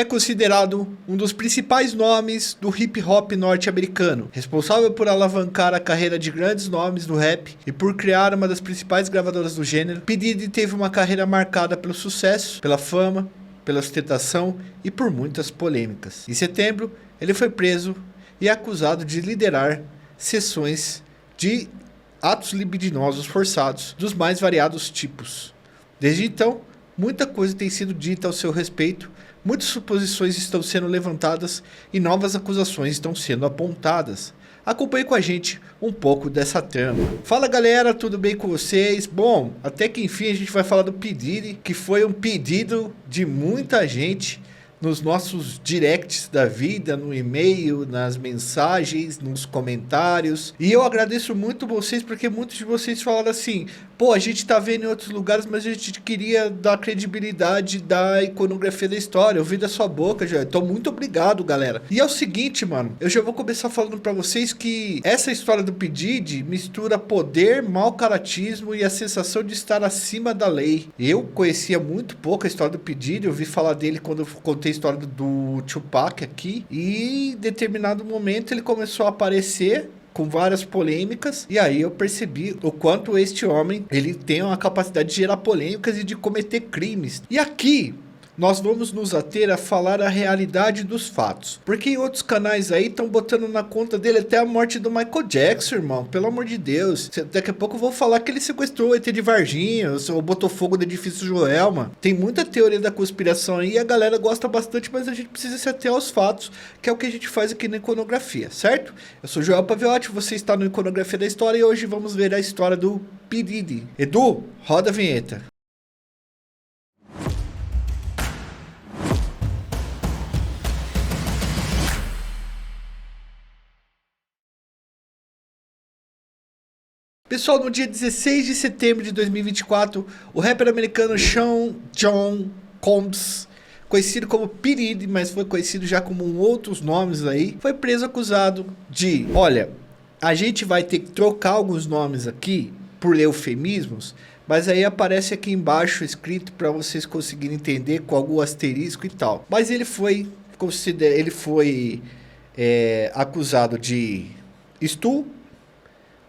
é considerado um dos principais nomes do hip hop norte-americano, responsável por alavancar a carreira de grandes nomes do rap e por criar uma das principais gravadoras do gênero. P. Diddy teve uma carreira marcada pelo sucesso, pela fama, pela ostentação e por muitas polêmicas. Em setembro, ele foi preso e acusado de liderar sessões de atos libidinosos forçados dos mais variados tipos. Desde então, muita coisa tem sido dita ao seu respeito, muitas suposições estão sendo levantadas e novas acusações estão sendo apontadas. Acompanhe com a gente um pouco dessa trama. Fala galera, tudo bem com vocês? Bom, até que enfim a gente vai falar do P. Diddy, que foi um pedido de muita gente nos nossos directs da vida, no e-mail, nas mensagens, nos comentários. E eu agradeço muito vocês, porque muitos de vocês falaram assim: pô, a gente tá vendo em outros lugares, mas a gente queria dar credibilidade da iconografia da história. Eu vi da sua boca, já. Então, muito obrigado, galera. E é o seguinte, mano, eu já vou começar falando pra vocês que essa história do P. Diddy mistura poder, mau caratismo e a sensação de estar acima da lei. Eu conhecia muito pouco a história do P. Diddy, eu ouvi falar dele quando eu contei a história do Tupac aqui, e em determinado momento ele começou a aparecer com várias polêmicas, e aí eu percebi o quanto este homem ele tem uma capacidade de gerar polêmicas e de cometer crimes. E aqui nós vamos nos ater a falar a realidade dos fatos, porque em outros canais aí estão botando na conta dele até a morte do Michael Jackson, irmão, pelo amor de Deus. Daqui a pouco eu vou falar que ele sequestrou o ET de Varginha, ou botou fogo no edifício Joelma. Tem muita teoria da conspiração aí e a galera gosta bastante, mas a gente precisa se ater aos fatos, que é o que a gente faz aqui na Iconografia, certo? Eu sou Joel Paviotti, você está no Iconografia da História e hoje vamos ver a história do P. Diddy. Edu, roda a vinheta. Pessoal, no dia 16 de setembro de 2024, o rapper americano Sean John Combs, conhecido como P. Diddy, mas foi conhecido já como outros nomes aí, foi preso acusado de, olha, a gente vai ter que trocar alguns nomes aqui por eufemismos, mas aí aparece aqui embaixo escrito para vocês conseguirem entender com algum asterisco e tal. Mas ele foi acusado de estupro,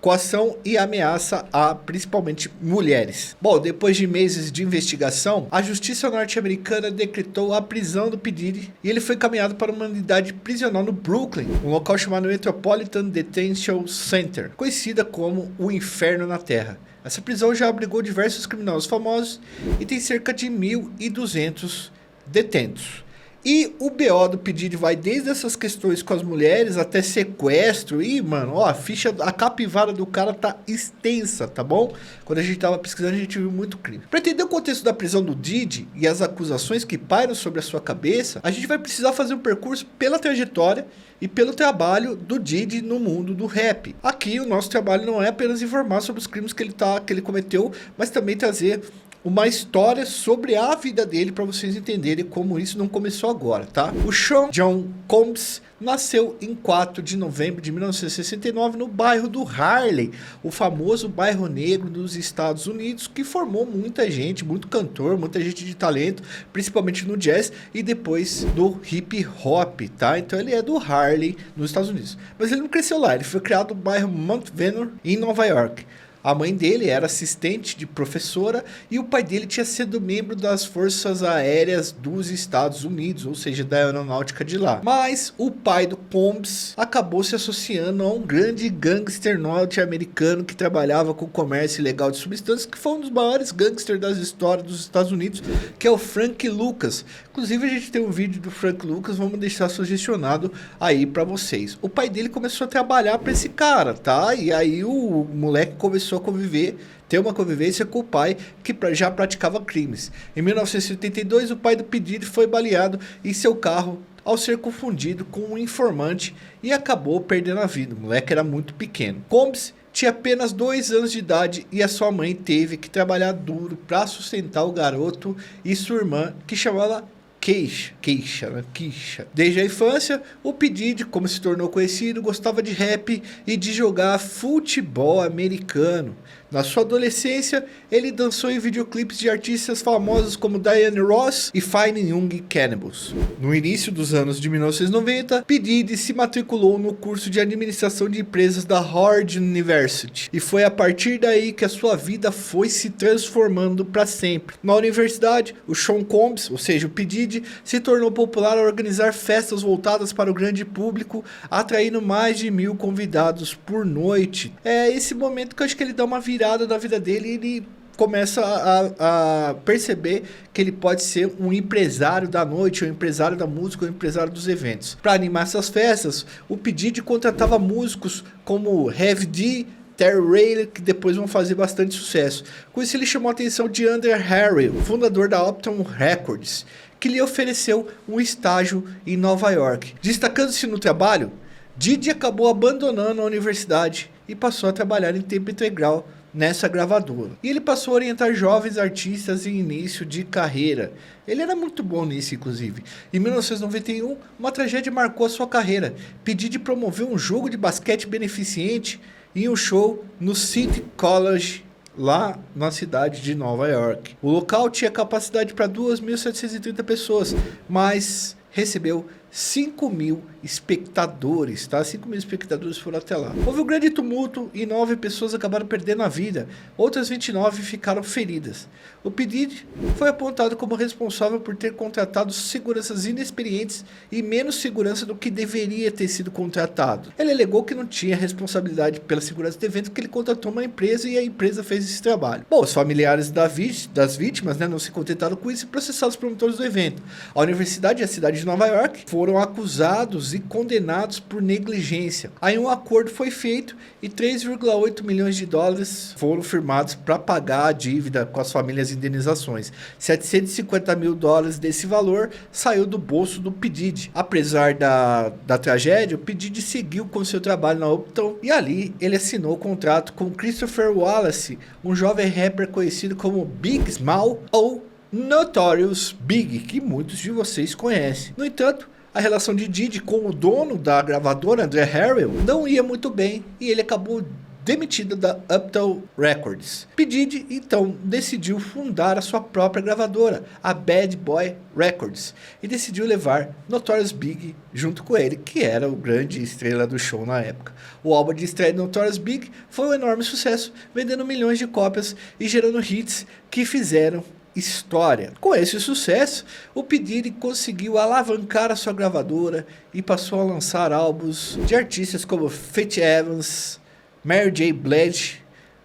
coação e ameaça a principalmente mulheres. Bom, depois de meses de investigação, a justiça norte-americana decretou a prisão do P. Diddy e ele foi encaminhado para uma unidade prisional no Brooklyn, um local chamado Metropolitan Detention Center, conhecida como o Inferno na Terra. Essa prisão já abrigou diversos criminosos famosos e tem cerca de 1.200 detentos. E o BO do P. Diddy vai desde essas questões com as mulheres até sequestro. E, mano, ó, a capivara do cara tá extensa, tá bom? Quando a gente tava pesquisando, a gente viu muito crime. Pra entender o contexto da prisão do Diddy e as acusações que pairam sobre a sua cabeça, a gente vai precisar fazer um percurso pela trajetória e pelo trabalho do Diddy no mundo do rap. Aqui o nosso trabalho não é apenas informar sobre os crimes que ele cometeu, mas também trazer uma história sobre a vida dele para vocês entenderem como isso não começou agora, tá? O Sean John Combs nasceu em 4 de novembro de 1969 no bairro do Harlem, o famoso bairro negro dos Estados Unidos, que formou muita gente, muito cantor, muita gente de talento, principalmente no jazz e depois do hip hop, tá? Então ele é do Harlem, nos Estados Unidos. Mas ele não cresceu lá, ele foi criado no bairro Mount Vernon, em Nova York. A mãe dele era assistente de professora e o pai dele tinha sido membro das Forças Aéreas dos Estados Unidos, ou seja, da aeronáutica de lá. Mas o pai do Combs acabou se associando a um grande gangster norte-americano que trabalhava com comércio ilegal de substâncias, que foi um dos maiores gangsters das histórias dos Estados Unidos, que é o Frank Lucas. Inclusive a gente tem um vídeo do Frank Lucas, vamos deixar sugestionado aí pra vocês. O pai dele começou a trabalhar pra esse cara, tá? E aí o moleque começou a ter uma convivência com o pai que já praticava crimes. Em 1982, o pai do P. Diddy foi baleado em seu carro ao ser confundido com um informante e acabou perdendo a vida. O moleque era muito pequeno. Combs tinha apenas 2 anos de idade e a sua mãe teve que trabalhar duro para sustentar o garoto e sua irmã, que chamava Keisha. Desde a infância, o P. Diddy, como se tornou conhecido, gostava de rap e de jogar futebol americano. Na sua adolescência, ele dançou em videoclipes de artistas famosos como Diana Ross e Fine Young Cannibals. No início dos anos de 1990, P. Diddy se matriculou no curso de administração de empresas da Howard University, e foi a partir daí que a sua vida foi se transformando para sempre. Na universidade, o Sean Combs, ou seja, o P. Diddy, se tornou popular ao organizar festas voltadas para o grande público, atraindo mais de 1.000 convidados por noite. É esse momento que eu acho que ele dá uma virada na vida dele, e ele começa a perceber que ele pode ser um empresário da noite, um empresário da música, um empresário dos eventos. Para animar essas festas, o P. Diddy contratava músicos como Heavy D, Terry Ray, que depois vão fazer bastante sucesso. Com isso ele chamou a atenção de Andre Harrell, fundador da Uptown Records, que lhe ofereceu um estágio em Nova York. Destacando-se no trabalho, Diddy acabou abandonando a universidade e passou a trabalhar em tempo integral nessa gravadora. E ele passou a orientar jovens artistas em início de carreira. Ele era muito bom nisso, inclusive. Em 1991, uma tragédia marcou a sua carreira. P. Diddy promoveu um jogo de basquete beneficente em um show no City College, lá na cidade de Nova York. O local tinha capacidade para 2.730 pessoas, mas recebeu 5.000 espectadores, tá? 5.000 espectadores foram até lá. Houve um grande tumulto e 9 pessoas acabaram perdendo a vida. Outras 29 ficaram feridas. O P. Diddy foi apontado como responsável por ter contratado seguranças inexperientes e menos segurança do que deveria ter sido contratado. Ele alegou que não tinha responsabilidade pela segurança do evento, que ele contratou uma empresa e a empresa fez esse trabalho. Bom, os familiares das vítimas, né, não se contentaram com isso e processaram os promotores do evento. A universidade e a cidade de Nova York foram acusados e condenados por negligência. Aí um acordo foi feito e 3,8 milhões de dólares foram firmados para pagar a dívida com as famílias e indenizações. 750 mil dólares desse valor saiu do bolso do P. Diddy. Apesar da tragédia, o P. Diddy seguiu com seu trabalho na Uptown e ali ele assinou o contrato com Christopher Wallace, um jovem rapper conhecido como Big Small ou Notorious Big, que muitos de vocês conhecem. No entanto, a relação de Diddy com o dono da gravadora, Andre Harrell, não ia muito bem e ele acabou demitido da Uptown Records. P. Diddy então decidiu fundar a sua própria gravadora, a Bad Boy Records, e decidiu levar Notorious Big junto com ele, que era o grande estrela do show na época. O álbum de estreia de Notorious Big foi um enorme sucesso, vendendo milhões de cópias e gerando hits que fizeram história. Com esse sucesso, o P. Diddy conseguiu alavancar a sua gravadora e passou a lançar álbuns de artistas como Faith Evans, Mary J. Blige,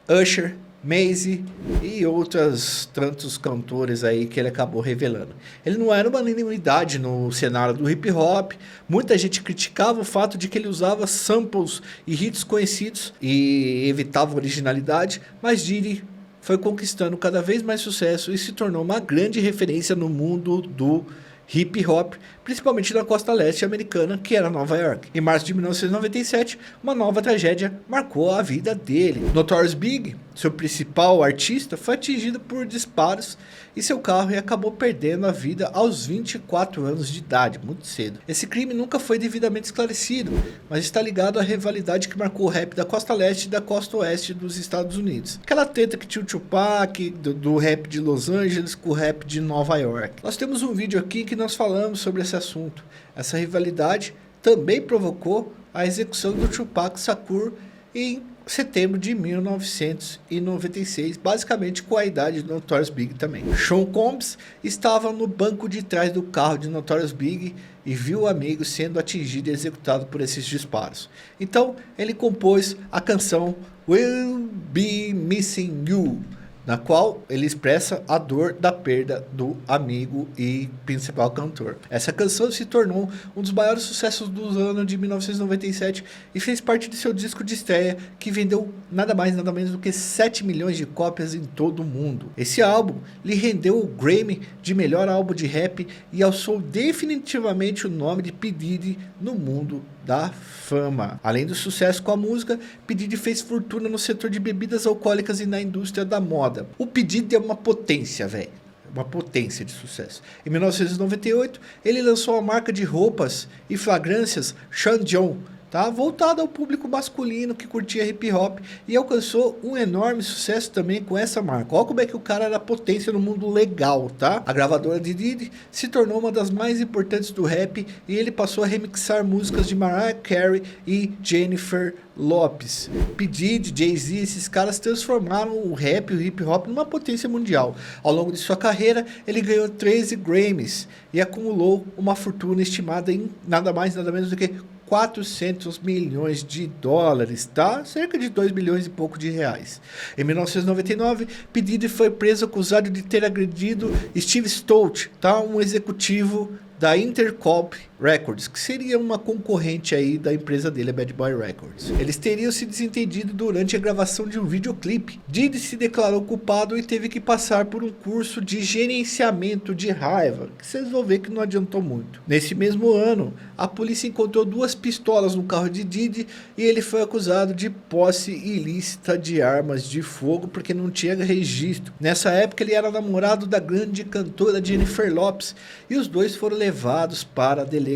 Usher, Maisie e outros tantos cantores aí que ele acabou revelando. Ele não era uma unanimidade no cenário do hip hop, muita gente criticava o fato de que ele usava samples e hits conhecidos e evitava originalidade, mas Diddy foi conquistando cada vez mais sucesso e se tornou uma grande referência no mundo do hip hop, principalmente na costa leste americana, que era Nova York. Em março de 1997, uma nova tragédia marcou a vida dele. Notorious Big, seu principal artista, foi atingido por disparos e seu carro acabou perdendo a vida aos 24 anos de idade, muito cedo. Esse crime nunca foi devidamente esclarecido, mas está ligado à rivalidade que marcou o rap da costa leste e da costa oeste dos Estados Unidos. Aquela treta que tinha o Tupac, do rap de Los Angeles com o rap de Nova York. Nós temos um vídeo aqui que nós falamos sobre esse assunto. Essa rivalidade também provocou a execução do Tupac Shakur em setembro de 1996, basicamente com a idade do Notorious Big também. Sean Combs estava no banco de trás do carro de Notorious Big e viu o amigo sendo atingido e executado por esses disparos. Então ele compôs a canção Will Be Missing You, na qual ele expressa a dor da perda do amigo e principal cantor. Essa canção se tornou um dos maiores sucessos do ano de 1997 e fez parte de seu disco de estreia, que vendeu nada mais nada menos do que 7 milhões de cópias em todo o mundo. Esse álbum lhe rendeu o Grammy de melhor álbum de rap e alçou definitivamente o nome de P. Diddy no mundo da fama. Além do sucesso com a música, P. Diddy fez fortuna no setor de bebidas alcoólicas e na indústria da moda. O P. Diddy é uma potência, velho. Uma potência de sucesso. Em 1998, ele lançou a marca de roupas e fragrâncias Sean John, tá? Voltado ao público masculino que curtia hip hop e alcançou um enorme sucesso também com essa marca. Olha como é que o cara era potência no mundo legal, tá? A gravadora de Diddy se tornou uma das mais importantes do rap e ele passou a remixar músicas de Mariah Carey e Jennifer Lopez. P. Diddy, Jay-Z, esses caras transformaram o rap e o hip hop numa potência mundial. Ao longo de sua carreira, ele ganhou 13 Grammys e acumulou uma fortuna estimada em nada mais, nada menos do que 400 milhões de dólares, tá? Cerca de 2 milhões e pouco de reais. Em 1999, P. Diddy foi preso acusado de ter agredido Steve Stout, tá? Um executivo da Intercorp Records, que seria uma concorrente aí da empresa dele, a Bad Boy Records. Eles teriam se desentendido durante a gravação de um videoclipe. Diddy se declarou culpado e teve que passar por um curso de gerenciamento de raiva, que vocês vão ver que não adiantou muito. Nesse mesmo ano, a polícia encontrou 2 pistolas no carro de Diddy e ele foi acusado de posse ilícita de armas de fogo porque não tinha registro. Nessa época ele era namorado da grande cantora Jennifer Lopez e os dois foram levados para a delegacia.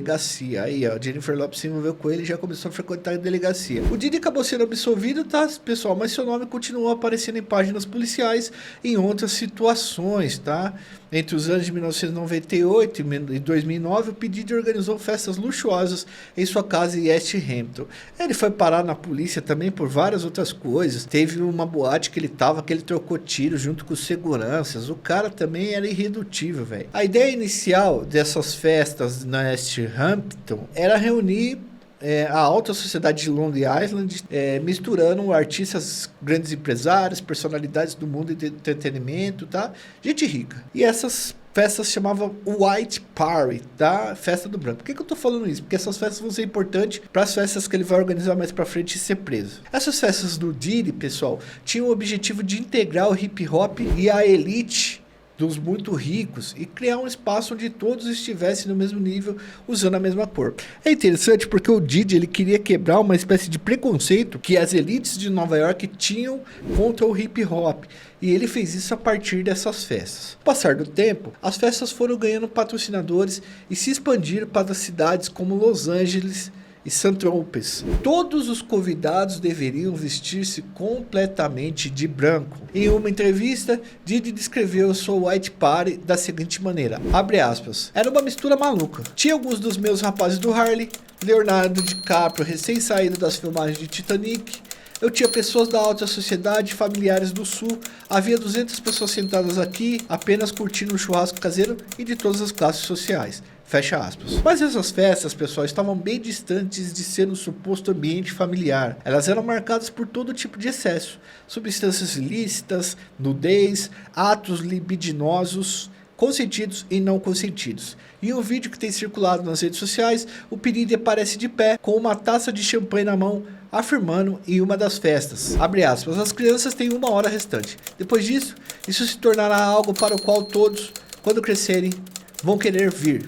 Aí, ó, Jennifer Lopez se envolveu com ele e já começou a frequentar a delegacia. O Diddy acabou sendo absolvido, tá, pessoal? Mas seu nome continuou aparecendo em páginas policiais em outras situações, tá? Entre os anos de 1998 e 2009, o P. Diddy organizou festas luxuosas em sua casa em East Hampton. Ele foi parar na polícia também por várias outras coisas. Teve uma boate que ele tava, que ele trocou tiro junto com os seguranças. O cara também era irredutível, velho. A ideia inicial dessas festas na East Hampton era reunir a alta sociedade de Long Island, misturando artistas, grandes empresários, personalidades do mundo de entretenimento, tá? Gente rica. E essas festas chamavam White Party, tá? Festa do branco. Por que eu tô falando isso? Porque essas festas vão ser importantes para as festas que ele vai organizar mais para frente e ser preso. Essas festas do Diddy, pessoal, tinham o objetivo de integrar o hip hop e a elite dos muito ricos e criar um espaço onde todos estivessem no mesmo nível usando a mesma cor. É interessante porque o Diddy ele queria quebrar uma espécie de preconceito que as elites de Nova York tinham contra o hip hop. E ele fez isso a partir dessas festas. Com o passar do tempo, as festas foram ganhando patrocinadores e se expandiram para cidades como Los Angeles e St. Tropez. Todos os convidados deveriam vestir-se completamente de branco. Em uma entrevista, Diddy descreveu sua White Party da seguinte maneira, abre aspas, era uma mistura maluca. Tinha alguns dos meus rapazes do Harley, Leonardo DiCaprio recém-saído das filmagens de Titanic, eu tinha pessoas da alta sociedade, familiares do sul, havia 200 pessoas sentadas aqui, apenas curtindo um churrasco caseiro e de todas as classes sociais. Fecha aspas. Mas essas festas, pessoal, estavam bem distantes de ser um suposto ambiente familiar. Elas eram marcadas por todo tipo de excesso. Substâncias ilícitas, nudez, atos libidinosos, consentidos e não consentidos. Em um vídeo que tem circulado nas redes sociais, o P. Diddy aparece de pé, com uma taça de champanhe na mão, afirmando em uma das festas, abre aspas, as crianças têm 1 hora restante. Depois disso, isso se tornará algo para o qual todos, quando crescerem, vão querer vir.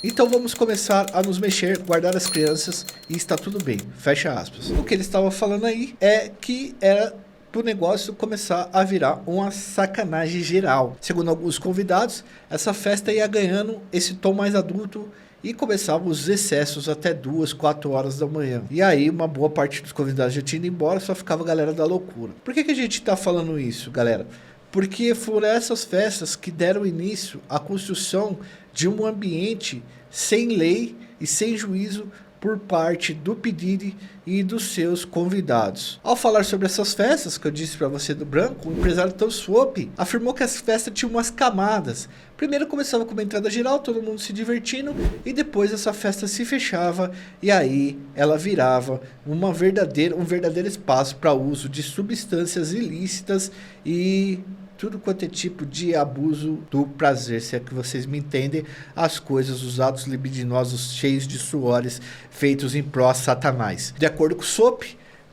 Então vamos começar a nos mexer, guardar as crianças e está tudo bem. Fecha aspas. O que ele estava falando aí é que era pro negócio começar a virar uma sacanagem geral. Segundo alguns convidados, essa festa ia ganhando esse tom mais adulto e começavam os excessos até 2, 4 horas da manhã. E aí uma boa parte dos convidados já tinha ido embora, só ficava a galera da loucura. Por que a gente tá falando isso, galera? Porque foram essas festas que deram início à construção de um ambiente sem lei e sem juízo por parte do P. Diddy e dos seus convidados. Ao falar sobre essas festas, que eu disse para você do branco, o empresário Tom Swope afirmou que as festas tinham umas camadas. Primeiro começava com uma entrada geral, todo mundo se divertindo, e depois essa festa se fechava, e aí ela virava um verdadeiro espaço para uso de substâncias ilícitas e tudo quanto é tipo de abuso do prazer, se é que vocês me entendem, as coisas, os atos libidinosos cheios de suores feitos em pró a Satanás. De acordo com o Soap,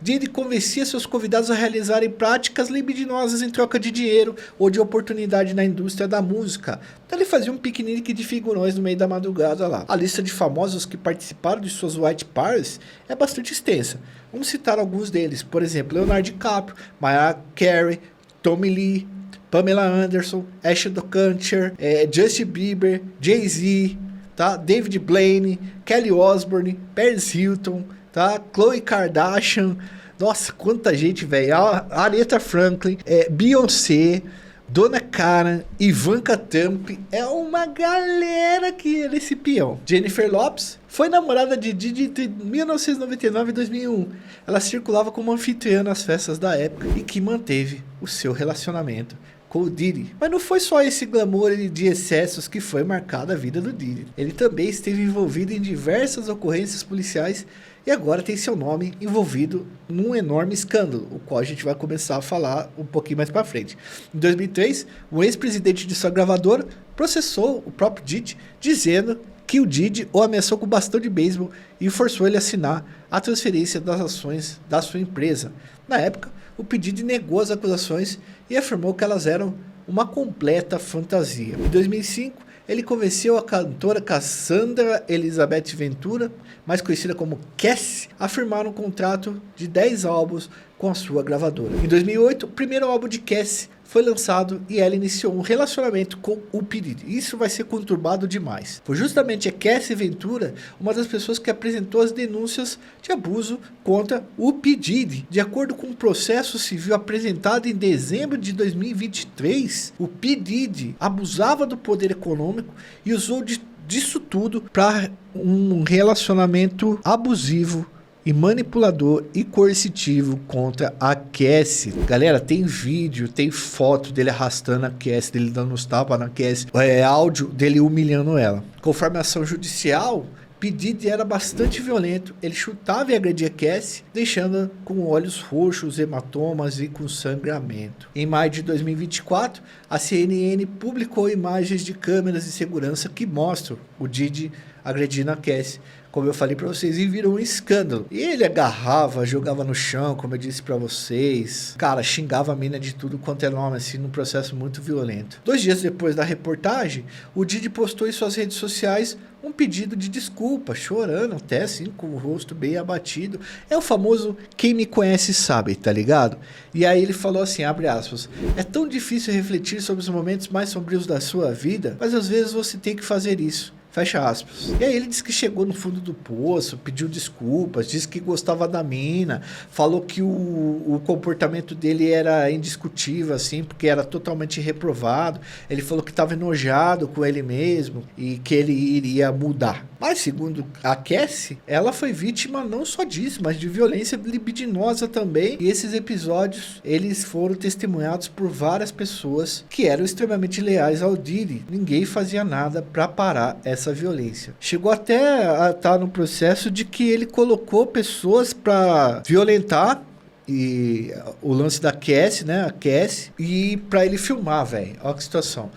Diddy convencia seus convidados a realizarem práticas libidinosas em troca de dinheiro ou de oportunidade na indústria da música. Então ele fazia um piquenique de figurões no meio da madrugada lá. A lista de famosos que participaram de suas White Parties é bastante extensa. Vamos citar alguns deles, por exemplo, Leonardo DiCaprio, Mariah Carey, Tommy Lee, Pamela Anderson, Ashton Kutcher, Justin Bieber, Jay-Z, tá? David Blaine, Kelly Osbourne, Paris Hilton, tá? Khloe Kardashian, nossa, quanta gente, velho. Aretha Franklin, Beyoncé, Dona Karan, Ivanka Trump, é uma galera que é nesse peão. Jennifer Lopez foi namorada de Diddy entre 1999 e 2001. Ela circulava como anfitriã nas festas da época e que manteve o seu relacionamento com o Diddy. Mas não foi só esse glamour de excessos que foi marcado a vida do Diddy. Ele também esteve envolvido em diversas ocorrências policiais e agora tem seu nome envolvido num enorme escândalo, o qual a gente vai começar a falar um pouquinho mais para frente. Em 2003, o ex-presidente de sua gravadora processou o próprio Diddy, dizendo que o Diddy o ameaçou com bastão de beisebol e forçou ele a assinar a transferência das ações da sua empresa. Na época, o Diddy negou as acusações e afirmou que elas eram uma completa fantasia. Em 2005, ele convenceu a cantora Cassandra Elizabeth Ventura, mais conhecida como Cassie, a firmar um contrato de 10 álbuns com a sua gravadora. Em 2008, o primeiro álbum de Cassie foi lançado e ela iniciou um relacionamento com o Diddy. Isso vai ser conturbado demais. Foi justamente a Cassie Ventura uma das pessoas que apresentou as denúncias de abuso contra o Diddy. De acordo com um processo civil apresentado em dezembro de 2023, o Diddy abusava do poder econômico e usou disso tudo para um relacionamento abusivo e manipulador e coercitivo contra a Cassie. Galera, tem vídeo, tem foto dele arrastando a Cassie, dele dando uns tapas na Cassie, áudio dele humilhando ela. Conforme a ação judicial, Diddy era bastante violento, ele chutava e agredia a Cassie, deixando-a com olhos roxos, hematomas e com sangramento. Em maio de 2024, a CNN publicou imagens de câmeras de segurança que mostram o Diddy agredindo a Cassie. Como eu falei para vocês, e virou um escândalo. E ele agarrava, jogava no chão, como eu disse para vocês. Cara, xingava a mina de tudo quanto é nome, assim, num processo muito violento. 2 dias depois da reportagem, o Diddy postou em suas redes sociais um pedido de desculpa, chorando até assim, com o rosto bem abatido. É o famoso quem me conhece sabe, tá ligado? E aí ele falou assim, abre aspas, é tão difícil refletir sobre os momentos mais sombrios da sua vida, mas às vezes você tem que fazer isso. Fecha aspas. E aí ele disse que chegou no fundo do poço, pediu desculpas, disse que gostava da mina, falou que o comportamento dele era indiscutível, assim, porque era totalmente reprovado. Ele falou que estava enojado com ele mesmo e que ele iria mudar. Mas, segundo a Cassie, ela foi vítima não só disso, mas de violência libidinosa também. E esses episódios, eles foram testemunhados por várias pessoas que eram extremamente leais ao Diddy. Ninguém fazia nada para parar essa violência. Chegou até a estar no processo de que ele colocou pessoas para violentar e o lance da Cassie, né, a Cassie, e para ele filmar, velho. Olha que situação.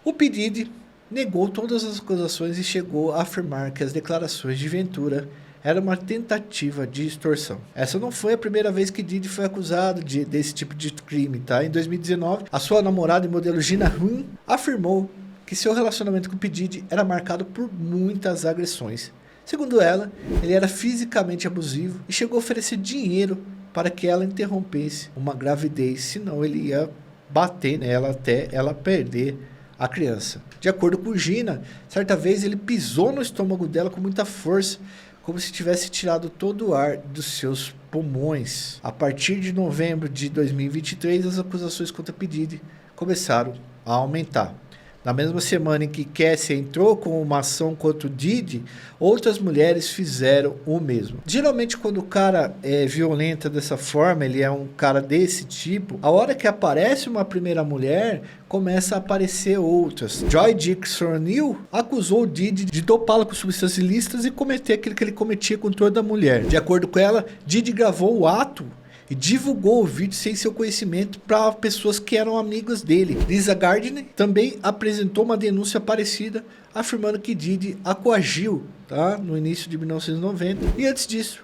O Diddy negou todas as acusações e chegou a afirmar que as declarações de Ventura era uma tentativa de extorsão. Essa não foi a primeira vez que Diddy foi acusado desse tipo de crime, tá? Em 2019, a sua namorada e modelo Gina Huyn afirmou que seu relacionamento com o Diddy era marcado por muitas agressões. Segundo ela, ele era fisicamente abusivo e chegou a oferecer dinheiro para que ela interrompesse uma gravidez, senão ele ia bater nela até ela perder a criança. De acordo com Gina, certa vez ele pisou no estômago dela com muita força, como se tivesse tirado todo o ar dos seus pulmões. A partir de novembro de 2023, as acusações contra Diddy começaram a aumentar. Na mesma semana em que Cassie entrou com uma ação contra o Diddy, outras mulheres fizeram o mesmo. Geralmente quando o cara é violento dessa forma, ele é um cara desse tipo, a hora que aparece uma primeira mulher, começa a aparecer outras. Joy Dixon Neal acusou o Diddy de dopá-la com substâncias ilícitas e cometer aquilo que ele cometia com toda a mulher. De acordo com ela, Diddy gravou o ato e divulgou o vídeo sem seu conhecimento para pessoas que eram amigas dele. Lisa Gardner também apresentou uma denúncia parecida, afirmando que Diddy a coagiu, tá? No início de 1990. E antes disso,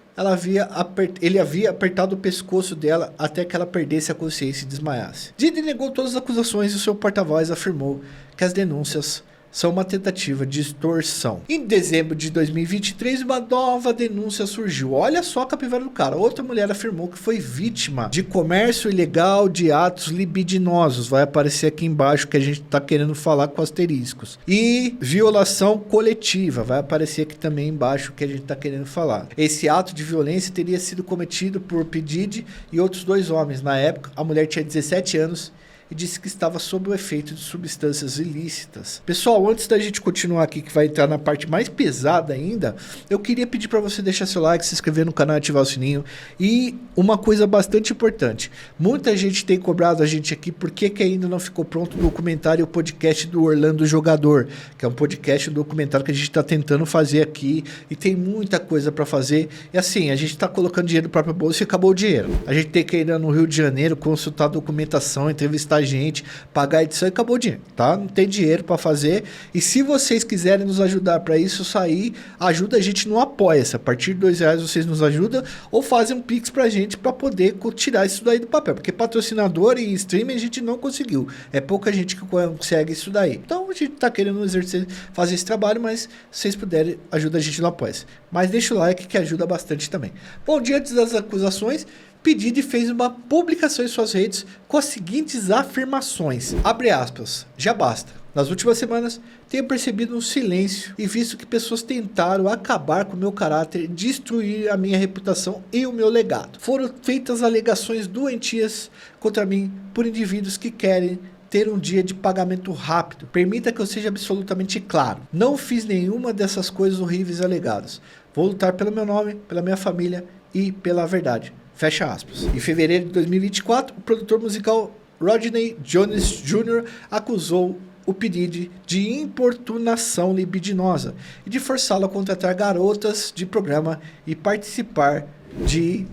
ele havia apertado o pescoço dela até que ela perdesse a consciência e desmaiasse. Diddy negou todas as acusações e o seu porta-voz afirmou que as denúncias são uma tentativa de extorsão. Em dezembro de 2023, uma nova denúncia surgiu. Olha só a capivara do cara. Outra mulher afirmou que foi vítima de comércio ilegal de atos libidinosos. Vai aparecer aqui embaixo que a gente está querendo falar com asteriscos. E violação coletiva. Vai aparecer aqui também embaixo que a gente está querendo falar. Esse ato de violência teria sido cometido por P. Diddy e outros 2 homens. Na época, a mulher tinha 17 anos e disse que estava sob o efeito de substâncias ilícitas. Pessoal, antes da gente continuar aqui, que vai entrar na parte mais pesada ainda, eu queria pedir para você deixar seu like, se inscrever no canal e ativar o sininho. E uma coisa bastante importante, muita gente tem cobrado a gente aqui por que ainda não ficou pronto o documentário e o podcast do Orlando Jogador, que é um podcast, um documentário que a gente está tentando fazer aqui e tem muita coisa para fazer. E assim, a gente está colocando dinheiro no próprio bolso e acabou o dinheiro. A gente tem que ir no Rio de Janeiro, consultar a documentação, entrevistar gente, pagar a edição e acabou o dinheiro, tá? Não tem dinheiro para fazer. E se vocês quiserem nos ajudar para isso sair, ajuda a gente no Apoia-se. A partir de R$2 vocês nos ajudam ou fazem um Pix pra gente para poder tirar isso daí do papel. Porque patrocinador e streaming a gente não conseguiu. É pouca gente que consegue isso daí. Então a gente tá querendo exercer, fazer esse trabalho, mas se vocês puderem, ajuda a gente no Apoia-se. Mas deixa o like que ajuda bastante também. Bom, diante das acusações, P. Diddy fez uma publicação em suas redes com as seguintes afirmações. Abre aspas. Já basta. Nas últimas semanas, tenho percebido um silêncio e visto que pessoas tentaram acabar com o meu caráter, destruir a minha reputação e o meu legado. Foram feitas alegações doentias contra mim por indivíduos que querem ter um dia de pagamento rápido. Permita que eu seja absolutamente claro. Não fiz nenhuma dessas coisas horríveis alegadas. Vou lutar pelo meu nome, pela minha família e pela verdade. Fecha aspas. Em fevereiro de 2024, o produtor musical Rodney Jones Jr. acusou o P. Diddy de importunação libidinosa e de forçá-lo a contratar garotas de programa e participar de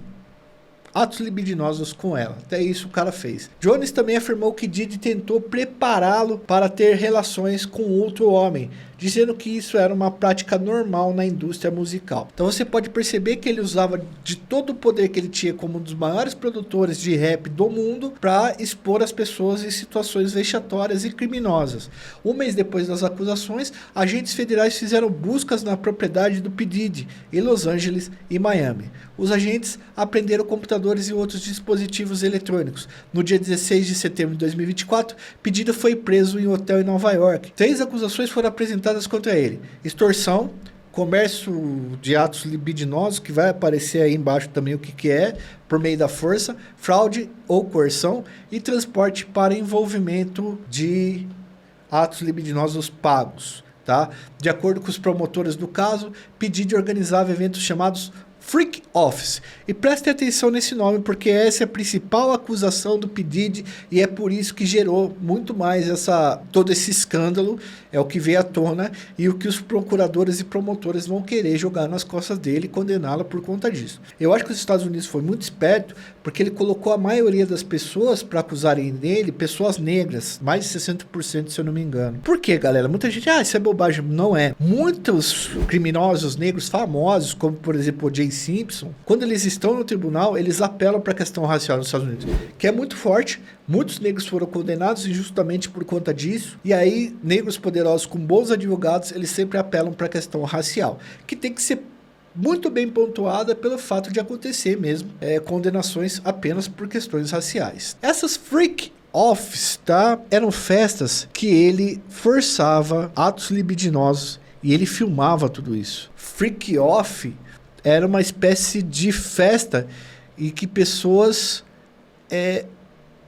atos libidinosos com ela. Até isso o cara fez. Jones também afirmou que Diddy tentou prepará-lo para ter relações com outro homem, dizendo que isso era uma prática normal na indústria musical. Então você pode perceber que ele usava de todo o poder que ele tinha como um dos maiores produtores de rap do mundo para expor as pessoas em situações vexatórias e criminosas. Um mês depois das acusações, agentes federais fizeram buscas na propriedade do P. Diddy em Los Angeles e Miami. Os agentes apreenderam computadores e outros dispositivos eletrônicos. No dia 16 de setembro de 2024, P. Diddy foi preso em um hotel em Nova York. 3 acusações foram apresentadas contra ele: extorsão, comércio de atos libidinosos, que vai aparecer aí embaixo também o que é, por meio da força, fraude ou coerção e transporte para envolvimento de atos libidinosos pagos. Tá? De acordo com os promotores do caso, P. Diddy organizava eventos chamados Freak Offs. E preste atenção nesse nome, porque essa é a principal acusação do P. Diddy e é por isso que gerou muito mais todo esse escândalo, é o que veio à tona e o que os procuradores e promotores vão querer jogar nas costas dele e condená-lo por conta disso. Eu acho que os Estados Unidos foi muito esperto, porque ele colocou a maioria das pessoas para acusarem dele, pessoas negras, mais de 60% se eu não me engano. Por quê, galera? Muita gente, isso é bobagem. Não é. Muitos criminosos negros famosos, como por exemplo o J. Simpson, quando eles estão no tribunal, eles apelam para a questão racial nos Estados Unidos, que é muito forte. Muitos negros foram condenados injustamente por conta disso, e aí negros poderosos com bons advogados, eles sempre apelam para a questão racial, que tem que ser muito bem pontuada pelo fato de acontecer mesmo condenações apenas por questões raciais. Essas freak offs, tá? Eram festas que ele forçava atos libidinosos e ele filmava tudo isso. Freak off era uma espécie de festa em que pessoas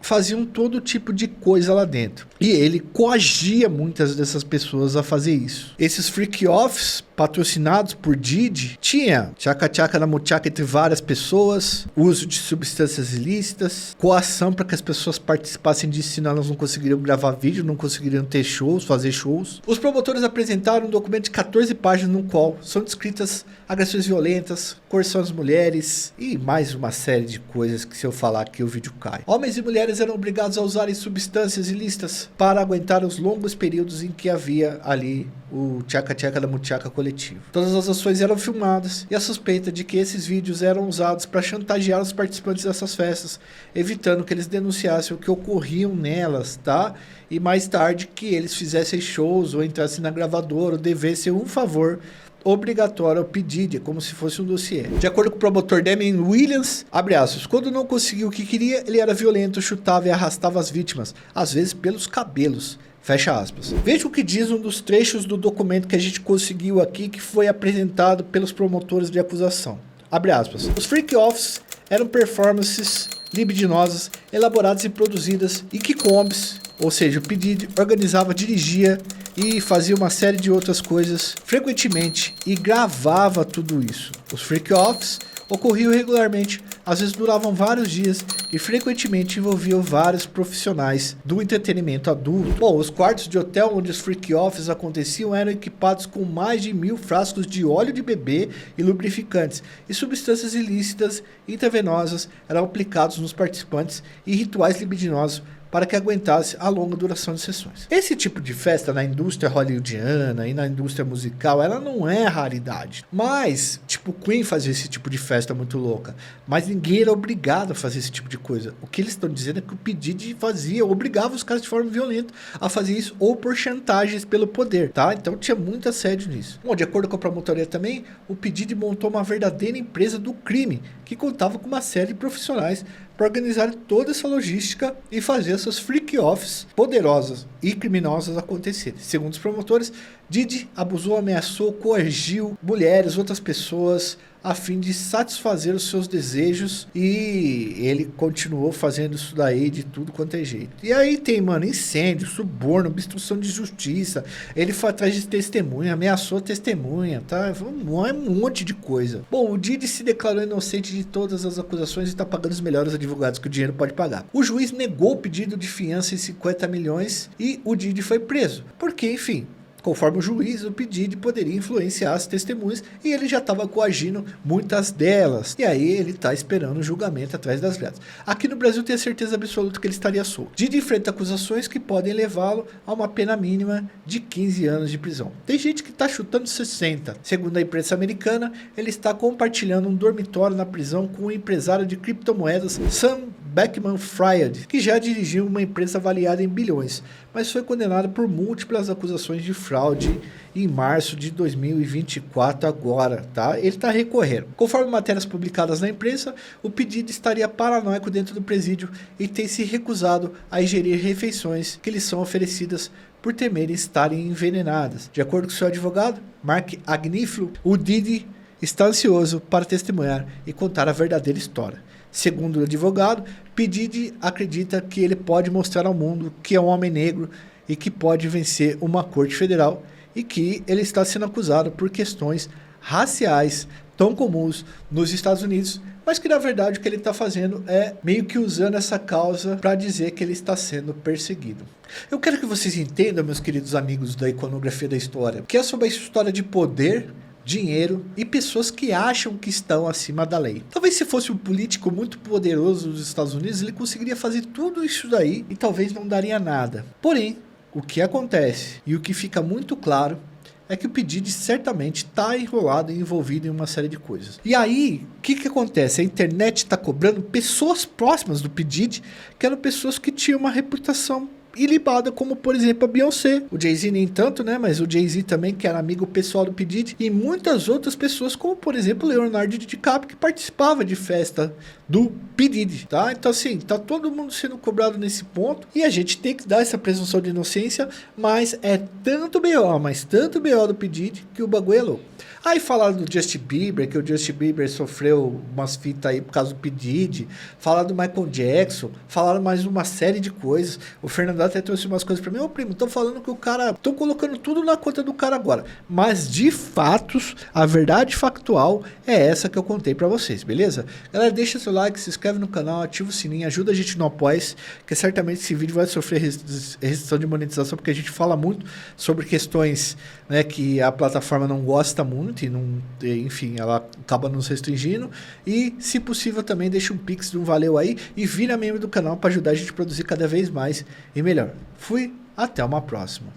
faziam todo tipo de coisa lá dentro. E ele coagia muitas dessas pessoas a fazer isso. Esses freak offs, patrocinados por Diddy, tinha tchaca-tchaca na muchaca entre várias pessoas, uso de substâncias ilícitas, coação para que as pessoas participassem disso, senão elas não conseguiriam gravar vídeo, não conseguiriam ter shows, fazer shows. Os promotores apresentaram um documento de 14 páginas no qual são descritas agressões violentas, coerção às mulheres e mais uma série de coisas que se eu falar aqui o vídeo cai. Homens e mulheres eram obrigados a usarem substâncias ilícitas para aguentar os longos períodos em que havia ali o tchaca-tchaca da muchaca coletiva. coletivo. Todas as ações eram filmadas e a suspeita de que esses vídeos eram usados para chantagear os participantes dessas festas, evitando que eles denunciassem o que ocorriam nelas, tá? E mais tarde que eles fizessem shows ou entrassem na gravadora ou devessem um favor obrigatório ao P. Diddy, como se fosse um dossiê. De acordo com o promotor Damien Williams, abre aspas, quando não conseguiu o que queria, ele era violento, chutava e arrastava as vítimas, às vezes pelos cabelos. Fecha aspas. Veja o que diz um dos trechos do documento que a gente conseguiu aqui, que foi apresentado pelos promotores de acusação. Abre aspas. Os freak-offs eram performances libidinosas, elaboradas e produzidas em que Combs, ou seja, o P. Diddy, organizava, dirigia e fazia uma série de outras coisas frequentemente e gravava tudo isso. Os freak-offs ocorriam regularmente, às vezes duravam vários dias e frequentemente envolviam vários profissionais do entretenimento adulto. Bom, os quartos de hotel onde os freak-offs aconteciam eram equipados com mais de 1000 frascos de óleo de bebê e lubrificantes, e substâncias ilícitas intravenosas eram aplicados nos participantes e rituais libidinosos para que aguentasse a longa duração de sessões. Esse tipo de festa na indústria hollywoodiana e na indústria musical, ela não é raridade. Mas, tipo, Queen fazia esse tipo de festa muito louca. Mas ninguém era obrigado a fazer esse tipo de coisa. O que eles estão dizendo é que o P. Diddy fazia, obrigava os caras de forma violenta a fazer isso, ou por chantagens pelo poder, tá? Então tinha muito assédio nisso. Bom, de acordo com a promotoria também, o P. Diddy montou uma verdadeira empresa do crime, que contava com uma série de profissionais para organizar toda essa logística e fazer essas freak-offs poderosas e criminosas acontecerem. Segundo os promotores, Diddy abusou, ameaçou, coagiu mulheres, outras pessoas, a fim de satisfazer os seus desejos, e ele continuou fazendo isso daí de tudo quanto é jeito. E aí tem, mano, incêndio, suborno, obstrução de justiça, ele foi atrás de testemunha, ameaçou testemunha, tá? Um monte de coisa. Bom, o Diddy se declarou inocente de todas as acusações e está pagando os melhores advogados que o dinheiro pode pagar. O juiz negou o pedido de fiança em 50 milhões e o Diddy foi preso, porque, enfim, conforme o juiz, o P. Diddy poderia influenciar as testemunhas e ele já estava coagindo muitas delas. E aí ele está esperando o julgamento atrás das grades. Aqui no Brasil tem a certeza absoluta que ele estaria solto. Diddy enfrenta acusações que podem levá-lo a uma pena mínima de 15 anos de prisão. Tem gente que está chutando 60. Segundo a imprensa americana, ele está compartilhando um dormitório na prisão com o empresário de criptomoedas Sam Bankman-Fried, que já dirigiu uma empresa avaliada em bilhões, mas foi condenado por múltiplas acusações de fraude em março de 2024 agora, tá? Ele está recorrendo. Conforme matérias publicadas na imprensa, o P. Diddy estaria paranoico dentro do presídio e tem se recusado a ingerir refeições que lhe são oferecidas por temerem estarem envenenadas. De acordo com seu advogado, Mark Agnifilo, o Diddy está ansioso para testemunhar e contar a verdadeira história. Segundo o advogado, P. Diddy acredita que ele pode mostrar ao mundo que é um homem negro e que pode vencer uma corte federal, e que ele está sendo acusado por questões raciais tão comuns nos Estados Unidos, mas que na verdade o que ele está fazendo é meio que usando essa causa para dizer que ele está sendo perseguido. Eu quero que vocês entendam, meus queridos amigos da iconografia da história, que é sobre a história de poder, dinheiro e pessoas que acham que estão acima da lei. Talvez se fosse um político muito poderoso dos Estados Unidos, ele conseguiria fazer tudo isso daí e talvez não daria nada. Porém, o que acontece e o que fica muito claro é que o P. Diddy certamente está enrolado e envolvido em uma série de coisas. E aí, o que acontece? A internet está cobrando pessoas próximas do P. Diddy, que eram pessoas que tinham uma reputação ilibada, como por exemplo a Beyoncé. O Jay-Z nem tanto, né? Mas o Jay-Z também, que era amigo pessoal do P. Diddy, e muitas outras pessoas, como por exemplo Leonardo DiCaprio, que participava de festa do P. Diddy, tá? Então assim, tá todo mundo sendo cobrado nesse ponto, e a gente tem que dar essa presunção de inocência, mas é tanto BO, mas tanto BO do P. Diddy, que o bagulho é louco. Aí falaram do Justin Bieber, que o Justin Bieber sofreu umas fitas aí por causa do P. Diddy, falaram do Michael Jackson, falaram mais uma série de coisas. O Fernando até trouxe umas coisas pra mim. Ô primo, estão falando que o cara, estão colocando tudo na conta do cara agora, mas de fatos, a verdade factual é essa que eu contei pra vocês, beleza? Galera, deixa seu like, se inscreve no canal, ativa o sininho, ajuda a gente no apoia, que certamente esse vídeo vai sofrer restrição de monetização, porque a gente fala muito sobre questões, né, que a plataforma não gosta muito e não, enfim, ela acaba nos restringindo. E se possível também deixa um pix de um valeu aí e vira membro do canal para ajudar a gente a produzir cada vez mais e melhor. Fui, até uma próxima.